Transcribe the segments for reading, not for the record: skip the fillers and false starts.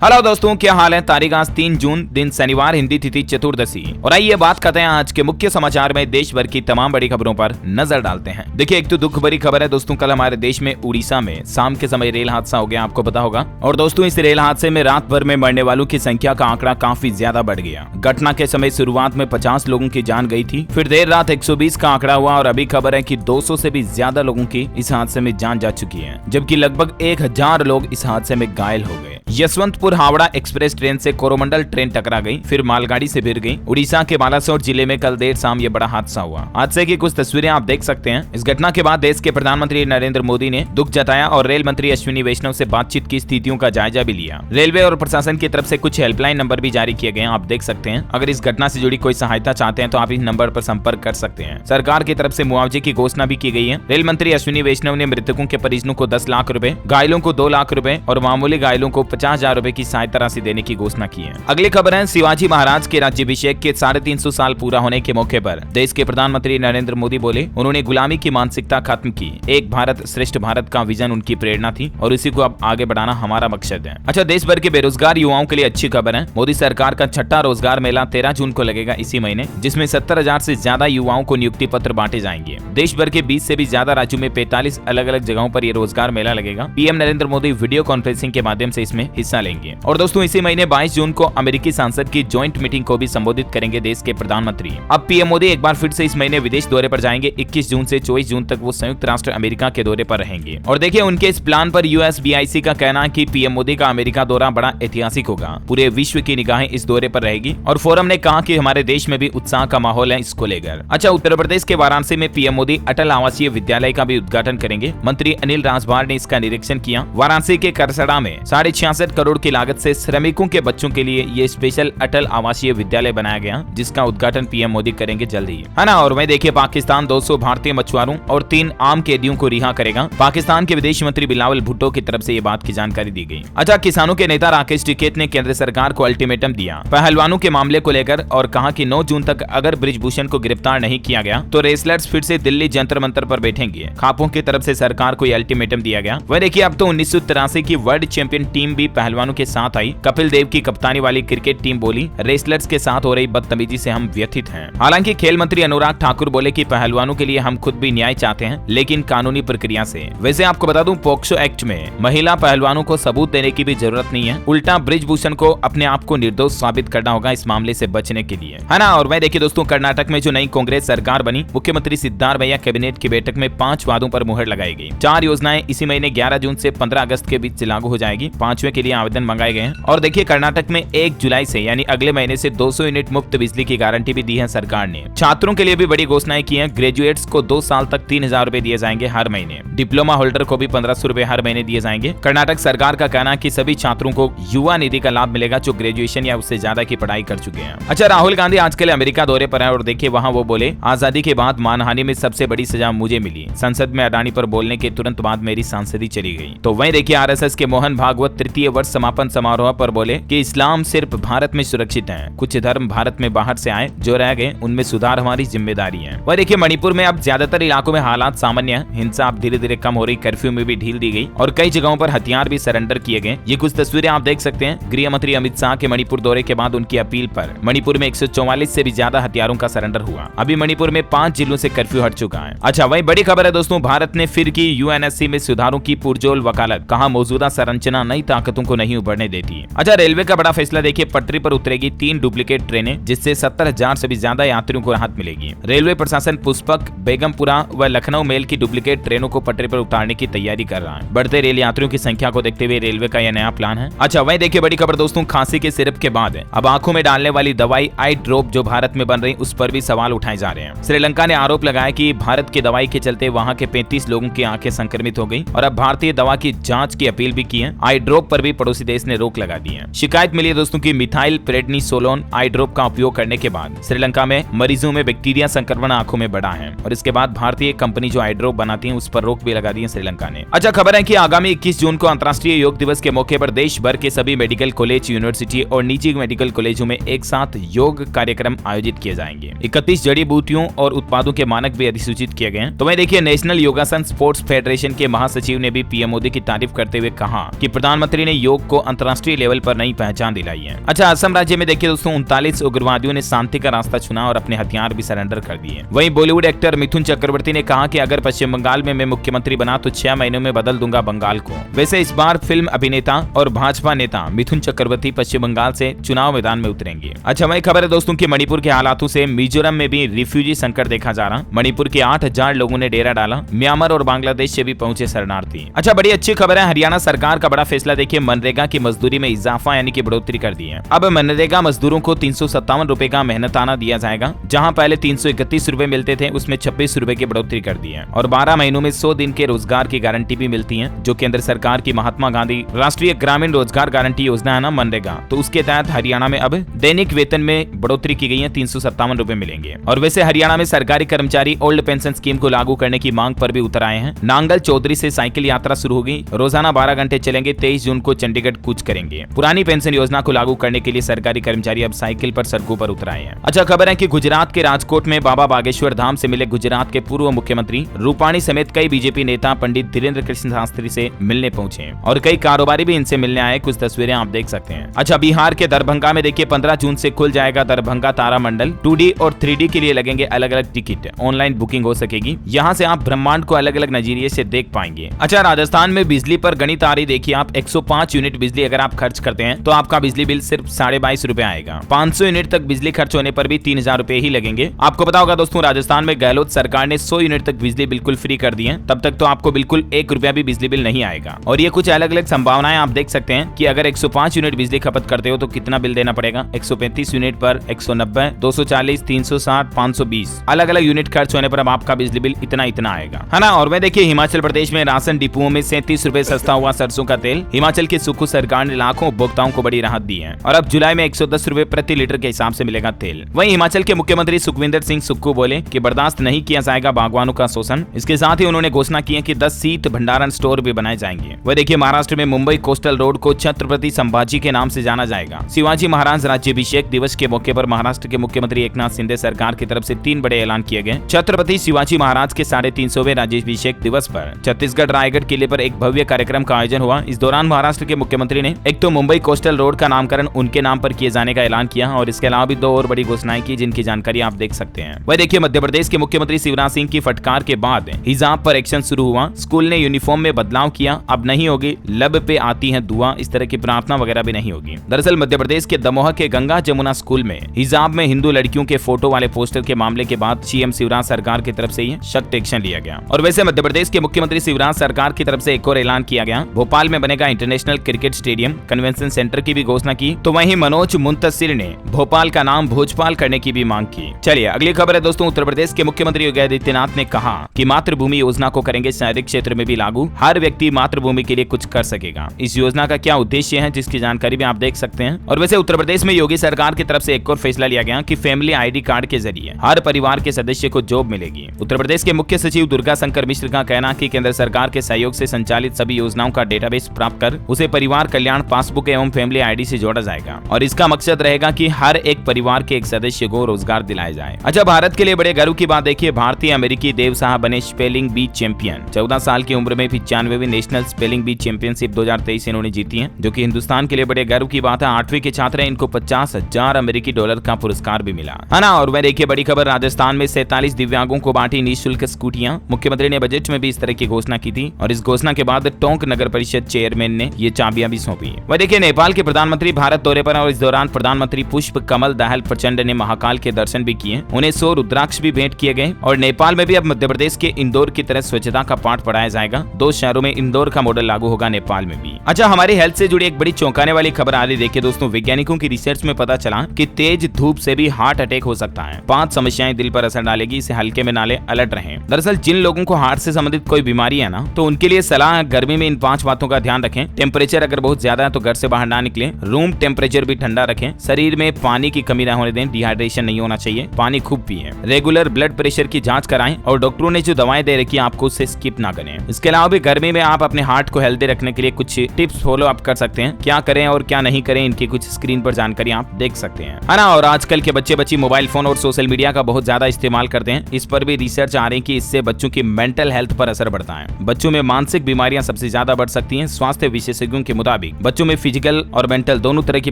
Hello दोस्तों, क्या हाल है। तारीख आज 3 जून, दिन शनिवार, हिंदी तिथि चतुर्दशी। और आइए बात करते हैं आज के मुख्य समाचार में देश भर की तमाम बड़ी खबरों पर नजर डालते हैं। देखिए, एक तो दुख भरी खबर है दोस्तों, कल हमारे देश में उड़ीसा में शाम के समय रेल हादसा हो गया, आपको पता होगा। और दोस्तों, इस रेल हादसे में रात भर में मरने वालों की संख्या का आंकड़ा काफी ज्यादा बढ़ गया। घटना के समय शुरुआत में 50 लोगों की जान गई थी, फिर देर रात 120 का आंकड़ा हुआ और अभी खबर है कि 200 से भी ज्यादा लोगों की इस हादसे में जान जा चुकी है, जबकि लगभग 1000 लोग इस हादसे में घायल हो गए। यशवंतपुर हावड़ा एक्सप्रेस ट्रेन से कोरोमंडल ट्रेन टकरा गई, फिर मालगाड़ी से भिड़ गई। उड़ीसा के बालासोर जिले में कल देर शाम ये बड़ा हादसा हुआ। हादसे की कुछ तस्वीरें आप देख सकते हैं। इस घटना के बाद देश के प्रधानमंत्री नरेंद्र मोदी ने दुख जताया और रेल मंत्री अश्विनी वैष्णव से बातचीत की स्थितियों का जायजा भी लिया। रेलवे और प्रशासन की तरफ से कुछ हेल्पलाइन नंबर भी जारी किए गए, आप देख सकते हैं। अगर इस घटना से जुड़ी कोई सहायता चाहते हैं तो आप इस नंबर पर संपर्क कर सकते हैं। सरकार की तरफ से मुआवजे की घोषणा भी की गई है। रेल मंत्री अश्विनी वैष्णव ने मृतकों के परिजनों को 10 लाख रुपए, घायलों को 2 लाख रुपए और मामूली घायलों को 50,000 रुपए की सहायता राशि देने की घोषणा की है। अगली खबर है, शिवाजी महाराज के राज्याभिषेक के 350 साल पूरा होने के मौके पर देश के प्रधानमंत्री नरेंद्र मोदी बोले, उन्होंने गुलामी की मानसिकता खत्म की। एक भारत श्रेष्ठ भारत का विजन उनकी प्रेरणा थी और इसी को अब आगे बढ़ाना हमारा मकसद है। अच्छा, देश भर के बेरोजगार युवाओं के लिए अच्छी खबर है। मोदी सरकार का 6ठा रोजगार मेला 13 जून को लगेगा इसी महीने, जिसमें 70,000 से ज्यादा युवाओं को नियुक्ति पत्र बांटे जाएंगे। देश भर के 20 से भी ज्यादा राज्यों में 45 अलग अलग जगहों पर यह रोजगार मेला लगेगा। PM Narendra Modi video conferencing के माध्यम से इसमें हिस्सा लेंगे। और दोस्तों, इसी महीने 22 जून को अमेरिकी सांसद की ज्वाइंट मीटिंग को भी संबोधित करेंगे देश के प्रधानमंत्री। अब पीएम मोदी एक बार फिर से इस महीने विदेश दौरे पर जाएंगे। 21 जून से 24 जून तक वो संयुक्त राष्ट्र अमेरिका के दौरे पर रहेंगे। और देखिए, उनके इस प्लान पर यूएसबीआईसी का कहना है कि पीएम मोदी का अमेरिका दौरा बड़ा ऐतिहासिक होगा। पूरे विश्व की निगाहें इस दौरे पर रहेगी और फोरम ने कहा कि हमारे देश में भी उत्साह का माहौल है इसको लेकर। अच्छा, उत्तर प्रदेश के वाराणसी में पीएम मोदी अटल आवासीय विद्यालय का भी उद्घाटन करेंगे। मंत्री अनिल राजभर ने इसका निरीक्षण किया। वाराणसी के करसड़ा में 66.5 करोड़ की लागत से श्रमिकों के बच्चों के लिए ये स्पेशल अटल आवासीय विद्यालय बनाया गया, जिसका उद्घाटन पीएम मोदी करेंगे जल्द ही, है ना। और वहीं देखिए, पाकिस्तान 200 भारतीय मछुआरों और 3 आम कैदियों को रिहा करेगा। पाकिस्तान के विदेश मंत्री बिलावल भुट्टो की तरफ से ये बात की जानकारी दी गई। अच्छा, किसानों के नेता राकेश टिकैत ने केंद्र सरकार को अल्टीमेटम दिया पहलवानों के मामले को लेकर और कहा कि 9 जून तक अगर ब्रिजभूषण को गिरफ्तार नहीं किया गया तो रेसलर्स फिर से दिल्ली जंतर मंतर पर बैठेंगे। खापों की तरफ से सरकार को अल्टीमेटम दिया गया। वह देखिए, अब तो 1983 की वर्ल्ड चैंपियन टीम भी पहलवानों के साथ आई। कपिल देव की कप्तानी वाली क्रिकेट टीम बोली, रेसलर्स के साथ हो रही बदतमीजी से हम व्यथित हैं। हालांकि खेल मंत्री अनुराग ठाकुर बोले कि पहलवानों के लिए हम खुद भी न्याय चाहते हैं, लेकिन कानूनी प्रक्रिया से। वैसे आपको बता दूं, पोक्सो एक्ट में महिला पहलवानों को सबूत देने की भी जरूरत नहीं है, उल्टा ब्रिजभूषण को अपने आप को निर्दोष साबित करना होगा इस मामले से बचने के लिए, है ना। और वह देखिए दोस्तों, कर्नाटक में जो नई कांग्रेस सरकार बनी, मुख्यमंत्री सिद्धारमैया कैबिनेट की बैठक में 5 वादों पर मुहर लगाई गई। 4 योजनाएं इसी महीने 11 जून से 15 अगस्त के बीच लागू हो जाएगी। 5वें के लिए आवेदन मंगाए गए हैं। और देखिए, कर्नाटक में 1 जुलाई से यानी अगले महीने से 200 यूनिट मुफ्त बिजली की गारंटी भी दी है सरकार ने। छात्रों के लिए भी बड़ी घोषणाएं की हैं। ग्रेजुएट्स को 2 साल तक 3,000 रुपए दिए जाएंगे हर महीने। डिप्लोमा होल्डर को भी 1500 रुपए हर महीने दिए जाएंगे। कर्नाटक सरकार का कहना है कि सभी छात्रों को युवा निधि का लाभ मिलेगा जो ग्रेजुएशन या उससे ज्यादा की पढ़ाई कर चुके हैं। अच्छा, राहुल गांधी आजकल अमेरिका दौरे पर है और देखिए, वहाँ वो बोले, आजादी के बाद मानहानि में सबसे बड़ी सजा मुझे मिली। संसद में अडानी पर बोलने के तुरंत बाद मेरी सांसदी चली गई। तो वहीं देखिए, आरएसएस के मोहन भागवत तृतीय वर्ष समापन समारोह पर बोले कि इस्लाम सिर्फ भारत में सुरक्षित है, कुछ धर्म भारत में बाहर से आए, जो रह गए उनमें सुधार हमारी जिम्मेदारी है। वह देखिए, मणिपुर में अब ज्यादातर इलाकों में हालात सामान्य है। हिंसा अब धीरे धीरे कम हो रही, कर्फ्यू में भी ढील दी गई और कई जगहों पर हथियार भी सरेंडर किए गए। ये कुछ तस्वीरें आप देख सकते हैं। गृह मंत्री अमित शाह के मणिपुर दौरे के बाद उनकी अपील पर मणिपुर में 144 से भी ज्यादा हथियारों का सरेंडर हुआ। अभी मणिपुर में 5 जिलों से कर्फ्यू हट चुका है। अच्छा, वही बड़ी खबर है दोस्तों, भारत ने फिर की यूएनएससी में सुधारों की पुरजोर वकालत। कहा, मौजूदा संरचना नई ताकतों को नहीं उभरने देती। अच्छा, रेलवे का बड़ा फैसला देखिए, पटरी पर उतरेगी 3 डुप्लीकेट ट्रेनें, जिससे 70,000 से भी ज्यादा यात्रियों को राहत मिलेगी। रेलवे प्रशासन पुष्पक, बेगमपुरा व लखनऊ मेल की डुप्लीकेट ट्रेनों को पटरी पर उतारने की तैयारी कर रहा है। बढ़ते रेल यात्रियों की संख्या को देखते हुए रेलवे का यह नया प्लान है। अच्छा, वही देखिए, बड़ी खबर दोस्तों, खांसी के सिरप के बाद अब आंखों में डालने वाली दवाई आई ड्रॉप जो भारत में बन रही, उस पर भी सवाल उठाए जा रहे हैं। श्रीलंका ने आरोप लगाया कि भारत की दवाई के चलते वहां के 35 लोगों की आंखें संक्रमित हो गई और अब भारतीय दवा की जांच की अपील भी की है। आई ड्रॉप पर भी पड़ोसी देश ने रोक लगा दी है। शिकायत मिली है दोस्तों की मिथाइल प्रेडनिसोलोन आई ड्रॉप का उपयोग करने के बाद श्रीलंका में मरीजों में बैक्टीरिया संक्रमण आंखों में बढ़ा है और इसके बाद भारतीय कंपनी जो आई ड्रॉप बनाती है उस पर रोक भी लगा दी है श्रीलंका ने। अच्छा, खबर है कि आगामी 21 जून को अंतर्राष्ट्रीय योग दिवस के मौके पर देश भर के सभी मेडिकल कॉलेज, यूनिवर्सिटी और निजी मेडिकल कॉलेजों में एक साथ योग कार्यक्रम आयोजित किए जाएंगे। 31 जड़ी बूटियों और उत्पादों के मानक भी अधिसूचित किए गए हैं। तो वहीं देखिए, नेशनल योगासन स्पोर्ट्स फेडरेशन के महासचिव ने भी पीएम मोदी की तारीफ करते हुए कहा कि प्रधानमंत्री ने योग को अंतर्राष्ट्रीय लेवल पर नई पहचान दिलाई है। अच्छा, असम राज्य में देखिए दोस्तों 39 उग्रवादियों ने शांति का रास्ता चुना और अपने हथियार भी सरेंडर कर दिए। वहीं बॉलीवुड एक्टर मिथुन चक्रवर्ती ने कहा कि अगर पश्चिम बंगाल में मैं मुख्यमंत्री बना तो 6 महीनों में बदल दूंगा बंगाल को। वैसे इस बार फिल्म अभिनेता और भाजपा नेता मिथुन चक्रवर्ती पश्चिम बंगाल से चुनाव मैदान में उतरेंगे। अच्छा, वही खबर है दोस्तों की मणिपुर के हालातों से मिजोरम में भी रिफ्यूजी संकट देखा जा रहा। मणिपुर के 8000 लोगों ने डेरा डाला। म्यांमार और बांग्लादेश से भी पहुंचे शरणार्थी। अच्छा, बड़ी अच्छी खबर है, हरियाणा सरकार का बड़ा फैसला देखिए, मनरेगा की मजदूरी में इजाफा यानी कि बढ़ोतरी कर दी है। अब मनरेगा मजदूरों को 357 रुपए का मेहनताना दिया जाएगा। जहां पहले 331 रुपए मिलते थे उसमें 26 रुपए की बढ़ोतरी कर दी है और 12 महीनों में 100 दिन के रोजगार की गारंटी भी मिलती है, जो केंद्र सरकार की महात्मा गांधी राष्ट्रीय ग्रामीण रोजगार गारंटी योजना है ना, मनरेगा, तो उसके तहत हरियाणा में अब दैनिक वेतन में बढ़ोतरी की गई है, 357 रुपए मिलेंगे। और वैसे हरियाणा में सरकारी कर्मचारी ओल्ड पेंशन स्कीम को लागू करने की मांग पर भी उतर आए हैं। नांगल चौधरी से साइकिल यात्रा शुरू होगी, रोजाना 12 घंटे चलेंगे। 23 जून को चंडीगढ़ कूच करेंगे। पुरानी पेंशन योजना को लागू करने के लिए सरकारी कर्मचारी अब साइकिल पर सड़कों पर उतर आए हैं। अच्छा, खबर है कि गुजरात के राजकोट में बाबा बागेश्वर धाम से मिले गुजरात के पूर्व मुख्यमंत्री रूपाणी समेत कई बीजेपी नेता पंडित धीरेन्द्र कृष्ण शास्त्री से मिलने पहुंचे और कई कारोबारी भी इनसे मिलने आए। कुछ तस्वीरें आप देख सकते हैं। अच्छा, बिहार के दरभंगा में देखिए 15 जून से खुल जाएगा दरभंगा तारामंडल। 2D और 3D के लिए लगेंगे अलग अलग टिकट, ऑनलाइन बुकिंग हो सकेगी। यहाँ से आप ब्रह्मांड को अलग अलग नजरिए से देख पाएंगे। अच्छा, राजस्थान में बिजली पर गणित आ रही देखिए आप, 105 यूनिट बिजली अगर आप खर्च करते हैं तो आपका बिजली बिल सिर्फ 22.5 रुपए आएगा। 500 यूनिट तक बिजली खर्च होने पर भी 3000 रुपए ही लगेंगे। आपको पता होगा दोस्तों, राजस्थान में गहलोत सरकार ने 100 यूनिट तक बिजली बिल्कुल फ्री कर दी है। तब तक तो आपको बिल्कुल 1 रुपया भी बिजली बिल नहीं आएगा। और ये कुछ अलग अलग संभावनाएं आप देख सकते हैं कि अगर 105 यूनिट बिजली खपत करते हो तो कितना बिल देना पड़ेगा। 135 यूनिट पर 190, 240, 360, 520 अलग अलग यूनिट खर्च होने पर अब आपका बिजली बिल इतना आएगा, है ना। और वह देखिए हिमाचल प्रदेश में राशन डिपुओं में 37 रुपए सस्ता हुआ सरसों का तेल। हिमाचल की सुक्खू सरकार ने लाखों उपभोक्ताओं को बड़ी राहत दी है और अब जुलाई में 110 रुपए प्रति लीटर के हिसाब से मिलेगा तेल। वहीं हिमाचल के मुख्यमंत्री सुखविंदर सिंह सुक्खू बोले कि बर्दाश्त नहीं किया जाएगा बागवानों का शोषण। इसके साथ ही उन्होंने घोषणा की है कि 10 शीत भंडारण स्टोर भी बनाए जाएंगे। वह देखिए महाराष्ट्र में मुंबई कोस्टल रोड को छत्रपति संभाजी के नाम से जाना जाएगा। शिवाजी महाराज राज्याभिषेक दिवस के मौके पर महाराष्ट्र के मुख्यमंत्री एकनाथ शिंदे सरकार की तरफ से 3 बड़े ऐलान किए गए। छत्रपति शिवाजी महाराज के 350वें राज्याभिषेक दिवस पर छत्तीसगढ़ रायगढ़ किले पर एक भव्य कार्यक्रम का आयोजन हुआ। इस दौरान महाराष्ट्र के मुख्यमंत्री ने एक तो मुंबई कोस्टल रोड का नामकरण उनके नाम पर किए जाने का ऐलान किया और इसके अलावा भी 2 और बड़ी घोषणाएं की, जिनकी जानकारी आप देख सकते हैं। वह देखिए मध्य प्रदेश के मुख्यमंत्री शिवराज सिंह की फटकार के बाद हिजाब पर एक्शन शुरू हुआ। स्कूल ने यूनिफॉर्म में बदलाव किया, अब नहीं होगी लब पे आती है दुआ, इस तरह की प्रार्थना वगैरह भी नहीं होगी। दरअसल मध्य प्रदेश के दमोह के गंगा जमुना स्कूल में हिजाब में हिंदू लड़कियों के फोटो वाले पोस्टर के मामले के बाद सीएम शिवराज सरकार की तरफ से सख्त एक्शन लिया गया। और वैसे मध्य प्रदेश के मुख्यमंत्री शिवराज सरकार की तरफ से एक और ऐलान किया गया, भोपाल में बनेगा international cricket stadium, convention centre की भी घोषणा की। तो वहीं मनोज मुंतसिर ने भोपाल का नाम भोजपाल करने की भी मांग की। चलिए अगली खबर है दोस्तों, उत्तर प्रदेश के मुख्यमंत्री योगी आदित्यनाथ ने कहा कि मातृभूमि योजना को करेंगे शहरी क्षेत्र में भी लागू, हर व्यक्ति मातृभूमि के लिए कुछ कर सकेगा। इस योजना का क्या उद्देश्य है जिसकी जानकारी भी आप देख सकते हैं। और वैसे उत्तर प्रदेश में योगी सरकार की तरफ से एक और फैसला लिया गया कि फैमिली आईडी कार्ड के जरिए हर परिवार के सदस्य को जॉब मिलेगी। उत्तर प्रदेश के मुख्य सचिव दुर्गा शंकर मिश्र का कहना कि केंद्र सरकार के सहयोग से संचालित सभी योजनाओं का डेटाबेस प्राप्त कर उसे परिवार कल्याण पासबुक एवं फैमिली आईडी से जोड़ा जाएगा और इसका मकसद रहेगा कि हर एक परिवार के एक सदस्य को रोजगार दिलाया जाए। अच्छा, भारत के लिए बड़े गर्व की बात देखिए, भारतीय अमेरिकी देव साहा बने स्पेलिंग बी चैंपियन। 14 साल की उम्र में 95वीं नेशनल स्पेलिंग बी चैंपियनशिप 2023 इन्होंने जीती है, जो कि हिंदुस्तान के लिए बड़े गर्व की बात है। 8वीं के छात्र हैं, इनको $50,000 अमेरिकी डॉलर का पुरस्कार भी मिला, है ना। और वह देखिए बड़ी खबर, राजस्थान में 47 दिव्यांगों को बांटी निःशुल्क स्कूटियां। मुख्यमंत्री ने बजट में भी इस तरह की घोषणा की थी और इस घोषणा के बाद टोंक नगर परिषद चेयरमैन ने ये चाबियां भी सौंपी। वह देखिए नेपाल के प्रधानमंत्री भारत दौरे पर और इस दौरान प्रधानमंत्री पुष्प कमल दहल प्रचंड ने महाकाल के दर्शन भी किए, उन्हें 100 रुद्राक्ष भी भेंट किए गए। और नेपाल में भी अब मध्य प्रदेश के इंदौर की तरह स्वच्छता का पाठ पढ़ाया जाएगा। 2 शहरों में इंदौर का मॉडल लागू होगा, नेपाल में भी। अच्छा, हमारी हेल्थ से जुड़ी एक बड़ी चौंकाने वाली खबर आ रही देखिए दोस्तों, वैज्ञानिकों की रिसर्च में पता चला कि तेज धूप से भी हार्ट अटैक हो सकता है। 5 समस्याएं दिल पर असर डालेगी, इसे हल्के में ना लें, अलर्ट रहें। दरअसल जिन लोगों को हार्ट से संबंधित कोई बीमारी है ना, तो उनके लिए सलाह है गर्मी में इन 5 बातों का ध्यान रखें। टेम्परेचर अगर बहुत ज्यादा है तो घर से बाहर ना निकलें। रूम टेम्परेचर भी ठंडा रखें। शरीर में पानी की कमी ना होने दें, डिहाइड्रेशन नहीं होना चाहिए, पानी खूब पिएं। रेगुलर ब्लड प्रेशर की जांच कराएं और डॉक्टरों ने जो दवाएं दे रखी है आपको उससे स्किप ना करें। इसके अलावा भी गर्मी में आप अपने हार्ट को हेल्दी रखने के लिए कुछ टिप्स फॉलो अप कर सकते हैं। क्या करें और क्या नहीं करें, इनकी कुछ स्क्रीन पर जानकारी आप देख सकते हैं, है ना। और आजकल के बच्चे मोबाइल फोन और सोशल मीडिया का बहुत ज्यादा इस्तेमाल करते हैं। इस पर भी रिसर्च आ रही है कि इससे बच्चों की मेंटल हेल्थ पर असर बढ़ता है। बच्चों में मानसिक बीमारियां सबसे ज्यादा बढ़ सकती हैं। स्वास्थ्य विशेषज्ञ विशेषज्ञों के मुताबिक बच्चों में फिजिकल और मेंटल दोनों तरह की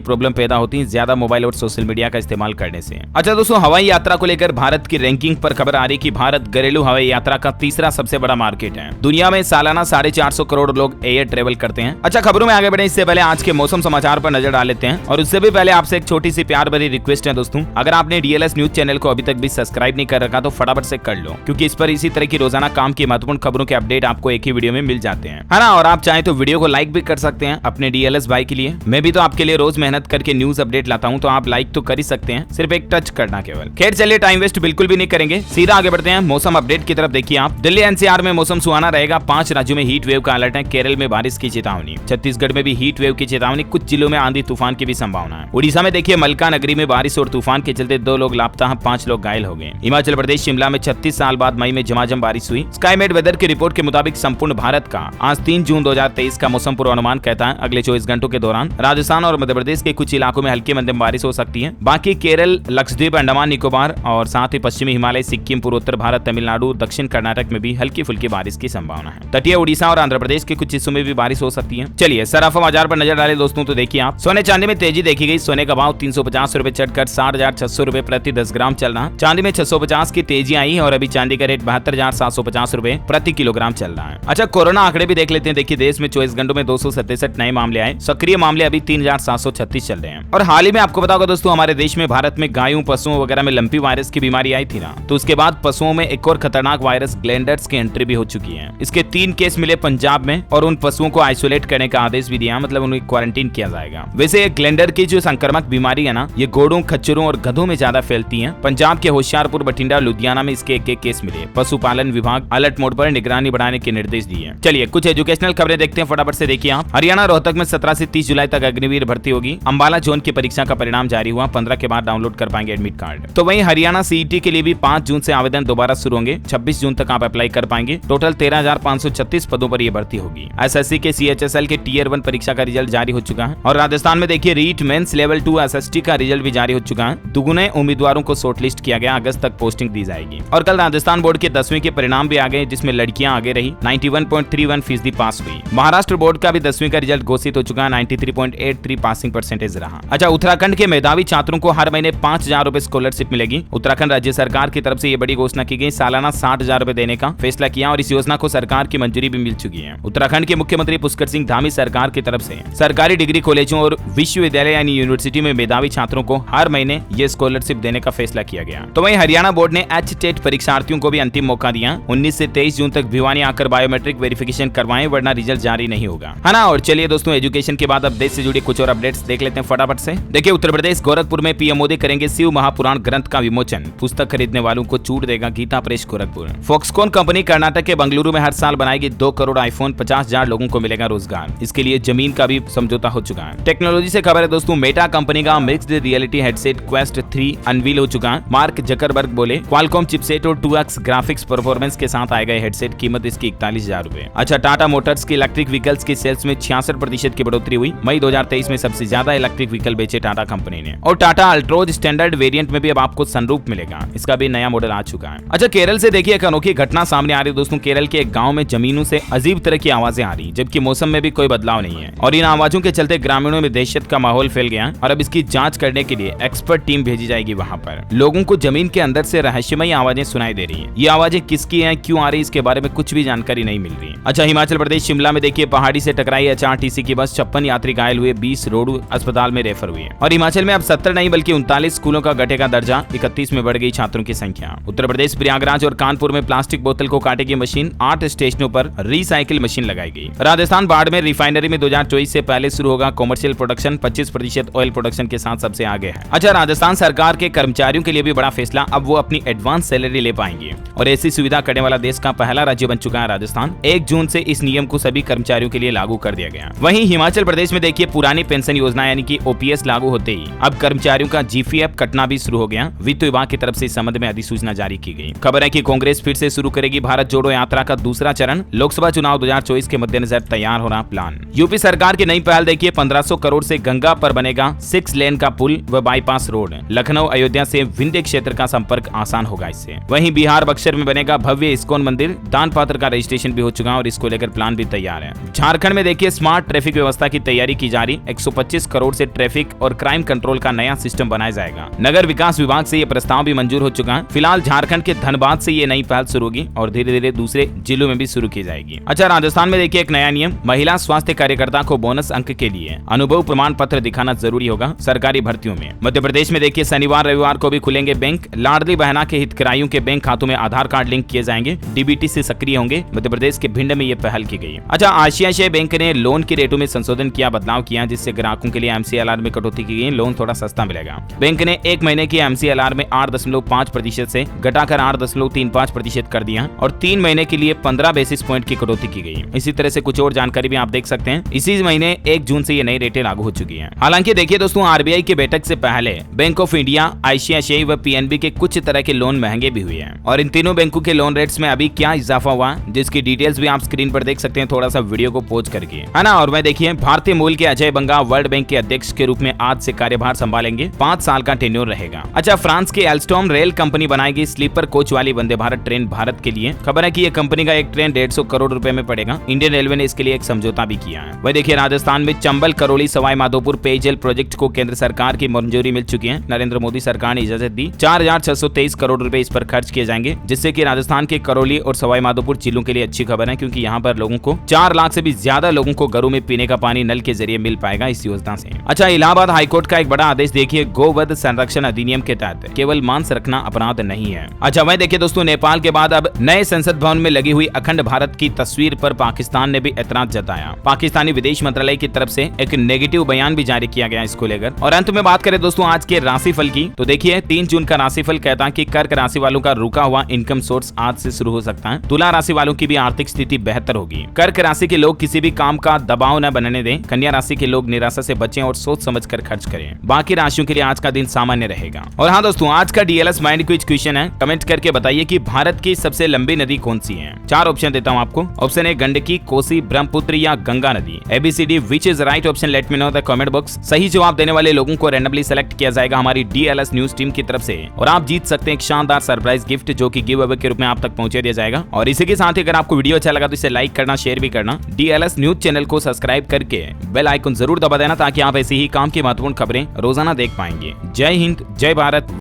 प्रॉब्लम पैदा होती है ज्यादा मोबाइल और सोशल मीडिया का इस्तेमाल करने से। अच्छा दोस्तों, हवाई यात्रा को लेकर भारत की रैंकिंग पर खबर आ रही कि भारत घरेलू हवाई यात्रा का तीसरा सबसे बड़ा मार्केट है। दुनिया में सालाना 450 करोड़ लोग एयर ट्रेवल करते हैं। अच्छा, खबरों में आगे बढ़े इससे पहले आज के मौसम समाचार पर नजर डाल लेते हैं, और उससे भी पहले आपसे एक छोटी सी प्यार भरी रिक्वेस्ट है दोस्तों, अगर आपने डीएलएस न्यूज चैनल को अभी तक भी सब्सक्राइब नहीं कर रखा तो फटाफट से कर लो, क्योंकि इस पर इसी तरह की रोजाना काम की महत्वपूर्ण खबरों के अपडेट आपको एक ही वीडियो में मिल जाते हैं, है ना। और आप चाहे तो वीडियो को लाइक भी कर सकते हैं अपने डीएलएस भाई के लिए। मैं भी तो आपके लिए रोज मेहनत करके न्यूज अपडेट लाता हूं, तो आप लाइक तो कर ही सकते हैं, सिर्फ एक टच करना केवल। खैर चलिए, टाइम वेस्ट बिल्कुल भी नहीं करेंगे, सीधा आगे बढ़ते हैं मौसम अपडेट की तरफ। देखिए आप, दिल्ली एनसीआर में मौसम सुहाना रहेगा। 5 राज्यों में हीट वेव का अलर्ट है। केरल में बारिश की चेतावनी, छत्तीसगढ़ में भी हीट वेव की चेतावनी, कुछ जिलों में आंधी तूफान की भी संभावना है। उड़ीसा में देखिए मलकानगिरी में बारिश और तूफान के चलते 2 लोग लापता हैं, 5 लोग घायल हो गए। हिमाचल प्रदेश शिमला में 36 साल बाद मई में झमाझम बारिश हुई। स्काईमेट वेदर की रिपोर्ट के मुताबिक संपूर्ण भारत का आज 3 जून 2023 का मौसम पूर्वानुमान कहता है अगले 24 घंटों के दौरान राजस्थान और मध्य प्रदेश के कुछ इलाकों में हल्की मध्यम बारिश हो सकती है। बाकी केरल, लक्षद्वीप, अंडमान निकोबार और साथ ही पश्चिमी हिमालय, सिक्किम, पूर्वोत्तर भारत, तमिलनाडु, दक्षिण कर्नाटक में भी हल्की फुल्की बारिश की संभावना है। तटीय उड़ीसा और आंध्र प्रदेश के कुछ हिस्सों में भी बारिश हो सकती है। चलिए सराफा बाजार पर नजर डालें दोस्तों, तो देखिए आप, सोने चांदी में तेजी देखी गई। सोने का भाव 350 रुपए चढ़कर 60,600 रुपए प्रति 10 ग्राम चल रहा। चांदी में 650 की तेजी आई और अभी चांदी का रेट 72,750 रुपए प्रति किलोग्राम चल रहा है। अच्छा, कोरोना आंकड़े भी देख लेते हैं। देखिए देश में 24 घंटों में 267 नए मामले आए। सक्रिय मामले अभी 3,736 चल रहे हैं। और हाल ही में आपको बताओगे दोस्तों, हमारे देश में भारत में गायों, पशुओं वगैरह में लंपी वायरस की बीमारी आई थी ना, तो उसके बाद पशुओं में एक और खतरनाक वायरस ग्लैंडर्स की एंट्री भी हो चुकी है। इसके 3 केस मिले पंजाब में, और उन पशुओं को आइसोलेट करने का आदेश भी दिया, मतलब उन्हें क्वारंटीन किया जाएगा। वैसे ग्लैंडर की जो संक्रामक बीमारी है ना, ये घोड़ों, खच्चरों और गधों में ज्यादा फैलती है। पंजाब के होशियारपुर, बठिंडा, लुधियाना में इसके एक केस मिले। पशुपालन विभाग अलर्ट मोड पर निगरानी बढ़ाने के निर्देश दिए। चलिए कुछ एजुकेशनल खबरें देखते हैं फटाफट से। देखिए आप, हरियाणा रोहतक में 17 से 30 जुलाई तक अग्निवीर भर्ती होगी। अंबाला जोन की परीक्षा का परिणाम जारी हुआ। 15 के बाद डाउनलोड कर पाएंगे एडमिट कार्ड। तो वहीं हरियाणा सीईटी के लिए भी 5 जून से आवेदन दोबारा शुरू होंगे। 26 जून तक आप अप्लाई कर पाएंगे। टोटल 13,536 पदों पर यह भर्ती होगी। एसएससी के सीएचएसएल के टियर 1 परीक्षा का रिजल्ट जारी हो चुका है। और राजस्थान में देखिए रीट मेंस लेवल 2 एसएसटी का रिजल्ट भी जारी हो चुका है। दुगुने उम्मीदवारों को शॉर्टलिस्ट किया गया। अगस्त तक पोस्टिंग दी जाएगी। और कल राजस्थान बोर्ड के 10वीं के परिणाम भी आ गए, जिसमें लड़कियां आगे रही। 91.31% पास हुई। महाराष्ट्र बोर्ड का भी 10वीं का रिजल्ट घोषित हो चुका है। 93.83 पासिंग परसेंटेज रहा। अच्छा, उत्तराखंड के मेधावी छात्रों को हर महीने 5,000 रुपए स्कॉलरशिप मिलेगी। उत्तराखंड राज्य सरकार की तरफ से ये बड़ी घोषणा की गई। सालाना 60,000 रुपए देने का फैसला किया और इस योजना को सरकार की मंजूरी भी मिल चुकी है। उत्तराखंड के मुख्यमंत्री पुष्कर सिंह धामी सरकार की तरफ से सरकारी डिग्री कॉलेजों और विश्वविद्यालय यानी यूनिवर्सिटी में मेधावी छात्रों को हर महीने ये स्कॉलरशिप देने का फैसला किया गया। तो वहीं हरियाणा बोर्ड ने एचटेट परीक्षार्थियों को भी अंतिम मौका दिया। 19 से 23 जून तक भिवानी आकर बायोमेट्रिक वेरिफिकेशन करवाएं, वरना रिजल्ट जारी नहीं होगा, है ना। और चलिए दोस्तों, एजुकेशन के बाद अब देश से जुड़ी कुछ और अपडेट्स देख लेते हैं फटाफट से। देखिए, उत्तर प्रदेश गोरखपुर में पीएम मोदी करेंगे शिव महापुराण ग्रंथ का विमोचन। पुस्तक खरीदने वालों को छूट देगा गीता प्रेस गोरखपुर। फॉक्सकॉन कंपनी कर्नाटक के बंगलुरु में हर साल बनाएगी 2 करोड़ आईफोन। 50,000 लोगों को मिलेगा रोजगार। इसके लिए जमीन का भी समझौता हो चुका है। टेक्नोलॉजी से खबर है दोस्तों, मेटा कंपनी का mixed reality headset quest 3 unveil हो चुका है। मार्क जकरबर्ग बोले क्वालकॉम चिपसेट और 2x ग्राफिक्स परफॉर्मेंस के साथ आएगा हेडसेट। कीमत इसकी 41,000 रुपए। अच्छा, टाटा मोटर्स की इलेक्ट्रिक व्हीकल्स की सेल्स में 66% की बढ़ोतरी हुई। मई 2023 में सबसे ज्यादा इलेक्ट्रिक व्हीकल बेचे टाटा कंपनी ने। और टाटा अल्ट्रोज स्टैंडर्ड वेरिएंट में भी अब आपको सनरूफ मिलेगा। इसका भी नया मॉडल आ चुका है। अच्छा, केरल से देखिए एक अनोखी घटना सामने आ रही है दोस्तों। केरल के एक गांव में जमीनों से अजीब तरह की आवाजें आ रही, जबकि मौसम में भी कोई बदलाव नहीं है। और इन आवाजों के चलते ग्रामीणों में दहशत का माहौल फैल गया। और अब इसकी जांच करने के लिए एक्सपर्ट टीम भेजी जाएगी वहां पर। लोगों को जमीन के अंदर से रहस्यमयी आवाजें सुनाई दे रही है। ये आवाजें किसकी हैं, क्यों आ रही, इसके बारे में कुछ भी जानकारी नहीं मिल रही। अच्छा, हिमाचल प्रदेश शिमला में देखिए पहाड़ी से टकराई एचआरटीसी की बस। 56 यात्री घायल हुए, 20 रोड अस्पताल में रेफर हुए। और हिमाचल में अब 70 नहीं बल्कि 39 स्कूलों का घटेगा दर्जा। 31 में बढ़ गई छात्रों की संख्या। उत्तर प्रदेश प्रयागराज और कानपुर में प्लास्टिक बोतल को काटेगी मशीन। 8 स्टेशनों पर रिसाइकिल मशीन लगाई गई। राजस्थान बाड़मेर में रिफाइनरी में 2024 से पहले शुरू होगा कॉमर्शियल प्रोडक्शन। 25% ऑयल प्रोडक्शन के साथ सबसे आगे है। अच्छा, राजस्थान सरकार के कर्मचारियों के लिए भी बड़ा फैसला। अब वो अपनी एडवांस सैलरी ले पाएंगे और ऐसी सुविधा करने वाला देश का पहला राज्य बन चुका है राजस्थान। 1 जून से इस नियम को सभी कर्मचारियों के लिए लागू कर दिया गया। वहीं हिमाचल प्रदेश में देखिए पुरानी पेंशन योजना यानी कि ओपीएस लागू होते ही अब कर्मचारियों का जीपीएफ कटना भी शुरू हो गया। वित्त विभाग की तरफ से इस संबंध में अधिसूचना जारी की गई। खबर है कि कांग्रेस फिर से शुरू करेगी भारत जोड़ो यात्रा का दूसरा चरण। लोकसभा चुनाव 2024 के मद्देनजर तैयार हो रहा प्लान। यूपी सरकार की नई पहल देखिए 1500 करोड़ से गंगा पर बनेगा 6 लेन का पुल व बाईपास रोड। लखनऊ अयोध्या से विंध्य क्षेत्र का संपर्क आसान होगा इससे। वहीं बिहार बक्सर में बनेगा भव्य इस्कॉन मंदिर। दान पात्र का रजिस्ट्रेशन भी हो चुका है और इसको लेकर प्लान भी तैयार है। झारखंड में देखिए स्मार्ट ट्रैफिक व्यवस्था की तैयारी की जा रही। 125 करोड़ से ट्रैफिक और क्राइम कंट्रोल का नया सिस्टम बनाया जाएगा। नगर विकास विभाग से ये प्रस्ताव भी मंजूर हो चुका है। फिलहाल झारखंड के धनबाद से ये नई पहल शुरू होगी और धीरे धीरे दूसरे जिलों में भी शुरू की जाएगी। अच्छा, राजस्थान में देखिए एक नया नियम, महिला स्वास्थ्य कार्यकर्ता को बोनस अंक के लिए अनुभव प्रमाण पत्र दिखाना जरूरी होगा सरकारी भर्तियों में। मध्य प्रदेश में देखिए शनिवार रविवार को भी खुलेंगे बैंक। लाडली बहना के हितग्राहियों के बैंक खातों में आधार कार्ड लिंक किए जाएंगे, डीबीटी से सक्रिय होंगे। मध्य प्रदेश के भिंड में ये पहल की गई। अच्छा, आईसीआईसीआई बैंक ने लोन की रेटों में संशोधन किया, बदलाव किया, जिससे ग्राहकों के लिए एमसीएलआर में कटौती की गई, लोन थोड़ा सस्ता मिलेगा। बैंक ने एक महीने की एमसीएलआर में 8.5% से घटाकर 8.35% कर दिया और 3 महीने के लिए 15 बेसिस पॉइंट की कटौती की गई। इसी तरह से कुछ और जानकारी भी आप देख सकते हैं। इसी महीने 1 जून से ये नई रेटें लागू हो चुकी हैं। हालांकि देखिए दोस्तों, आरबीआई की बैठक से पहले बैंक ऑफ इंडिया, आईसीआईसीआई व पीएनबी के कुछ तरह के लोन महंगे भी हुए हैं और इन तीनों बैंकों के लोन रेट्स में अभी क्या इजाफा हुआ, जिसकी डिटेल्स भी आप स्क्रीन पर देख सकते हैं, थोड़ा सा वीडियो को पॉज करके, है ना। और मैं देखिए भारतीय मूल के अजय बंगा वर्ल्ड बैंक के अध्यक्ष के रूप में आज से कार्यभार संभालेंगे। 5 साल का टेन्योर रहेगा। अच्छा, फ्रांस की एल्स्टॉम रेल कंपनी बनाएगी स्लीपर कोच वाली वंदे भारत ट्रेन भारत के लिए। खबर है कि ये कंपनी का एक ट्रेन 150 करोड़ रुपए में पड़ेगा। इंडियन रेलवे ने इसके लिए एक समझौता भी किया है। वही देखिए राजस्थान में चंबल करौली सवाई माधोपुर पेयजल प्रोजेक्ट को केंद्र सरकार की मंजूरी मिल चुकी है। नरेंद्र मोदी सरकार ने इजाजत दी। 4,623 करोड़ रुपए इस पर खर्च किए जाएंगे, जिससे कि राजस्थान के करौली और सवाई माधोपुर जिलों के लिए अच्छी खबर है, क्योंकि यहाँ पर लोगों को 4 लाख से भी ज्यादा लोगों को घरों में पीने का पानी नल के जरिए मिल पाएगा इस योजना से। अच्छा, इलाहाबाद हाईकोर्ट का एक बड़ा आदेश देखिए, गोवध संरक्षण अधिनियम के तहत केवल मांस रखना अपराध नहीं है। अच्छा, वही देखिए दोस्तों, नेपाल के बाद अब नए संसद भवन में लगी हुई अखंड भारत की तस्वीर पर पाकिस्तान ने भी ऐतराज जताया। पाकिस्तानी विदेश मंत्रालय की तरफ से एक नेगेटिव बयान भी जारी किया गया इसको लेकर। और अंत में बात करें दोस्तों आज के राशिफल की, तो देखिए 3 जून का राशिफल कहता है कि कर्क राशि वालों का रुका हुआ इनकम सोर्स आज से शुरू हो सकता है। तुला राशि वालों की भी आर्थिक स्थिति बेहतर होगी। कर्क राशि के लोग किसी भी काम का दबाव न बनने दें। कन्या राशि के लोग निराशा से बचें और सोच समझकर खर्च करें। बाकी राशियों के लिए आज का दिन सामान्य रहेगा। और हाँ दोस्तों, आज का डीएलएस माइंड क्विज क्वेश्चन है, कमेंट करके बताइए कि भारत की सबसे लंबी नदी कौन सी है। 4 ऑप्शन देता हूँ आपको। ऑप्शन ए गंडकी, कोसी, ब्रह्मपुत्र या गंगा नदी। ABCD which is right option, let me know the comment box. सही जवाब देने वाले लोगों को रैंडमली सेलेक्ट किया जाएगा हमारी डीएलएस न्यूज टीम की तरफ से और आप जीत सकते हैं एक शानदार सरप्राइज गिफ्ट, जो कि गिव अवे के रूप में आप तक पहुंचा दिया जाएगा। और इसी के साथ ही अगर आपको वीडियो अच्छा लगा तो इसे लाइक करना, शेयर भी करना। डीएलएस न्यूज चैनल को सब्सक्राइब करके बेल आइकन जरूर दबा देना, ताकि आप ऐसी ही काम की महत्वपूर्ण खबरें रोजाना देख पाएंगे। जय हिंद, जय भारत,